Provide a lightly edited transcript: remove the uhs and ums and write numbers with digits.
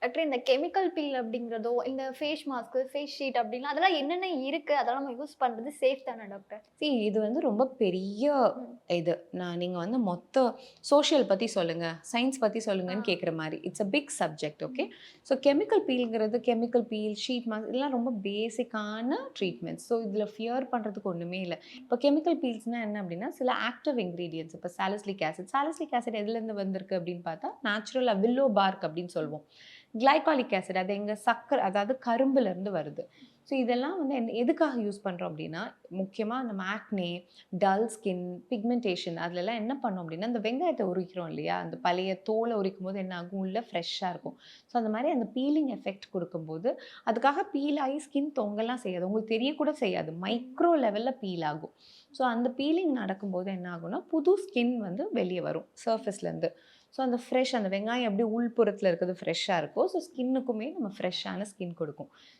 Doctor இந்த chemical feel அப்படிங்கிறதோ, இந்த face mask, face sheet அப்படின்லாம் அதெல்லாம் என்னென்ன இருக்கு? அதெல்லாம் நம்ம யூஸ் பண்றது சேஃப் தானா டாக்டர்? இது வந்து ரொம்ப பெரிய ம். இது. நீங்க வந்து மொத்த சோஷியல் பத்தி சொல்லுங்க, சயன்ஸ் பத்தி ஆ. சொல்லுங்கன்னு கேட்குற மாரி. It's a big subject okay. ம். ஸோ கெமிக்கல் பீல்ங்கிறது கெமிக்கல் பீல், ஷீட் மாஸ்க் இதெல்லாம் ரொம்ப பேசிக்கான ட்ரீட்மெண்ட்ஸ். ஸோ இதில ஃபியர் பண்றதுக்கு ஒண்ணுமே இல்ல. இப்போ கெமிக்கல் பீல்ஸ்னா என்ன அப்டின்னா, சில ஆக்டிவ் இன்கிரீடியன்ட்ஸ் இப்போ சாலிசிலிக் ஆசிட். சாலிசிலிக் ஆசிட் எதுலேருந்து வந்திருக்கு அப்படின்னு பார்த்தா, நேச்சுரலா வில்லோ பார்க் அப்படின்னு சொல்லுவோம். கிளைகாலிக் ஆசிட் அது எங்க அதாவது கரும்புலேருந்து வருது. ஸோ இதெல்லாம் வந்து எதுக்காக யூஸ் பண்றோம் அப்டின்னா, முக்கியமா நம்ம ஆக்னே, டல் ஸ்கின், பிக்மென்டேஷன் அதுலலாம் என்ன பண்ணும் அப்டின்னா, இந்த வெங்காயத்த உரிக்கிறோம் இல்லையா? அந்த பழைய தோல உரிக்கும்போது என்ன ஆகும்? உள்ள ஃப்ரெஷ்ஷா இருக்கும். ஸோ அந்த மாரி அந்த பீலிங் எஃபெக்ட் குடுக்கும்போது, அதுக்காக பீல் ஆயி ஸ்கின் தொங்கலாம் செய்யாது. உங்களுக்கு தெரியக்கூட செய்யாது. ம். மைக்ரோ லெவல்ல பீல் ஆகும். ஸோ அந்த பீலிங் நடக்கும்போது என்ன ஆகும்னா, புது ஸ்கின் வந்து வெளிய வரும் சர்ஃபேஸ்லேருந்து. ஸோ அந்த ஃப்ரெஷ் அந்த வெங்காயம் எப்படி உள்புறத்தில இருக்கிறது ஃப்ரெஷ்ஷா இருக்கோ, ஸோ ஸ்கின்னுக்குமே நம்ம ஃப்ரெஷ்ஷான ஸ்கின் கொடுக்கும்.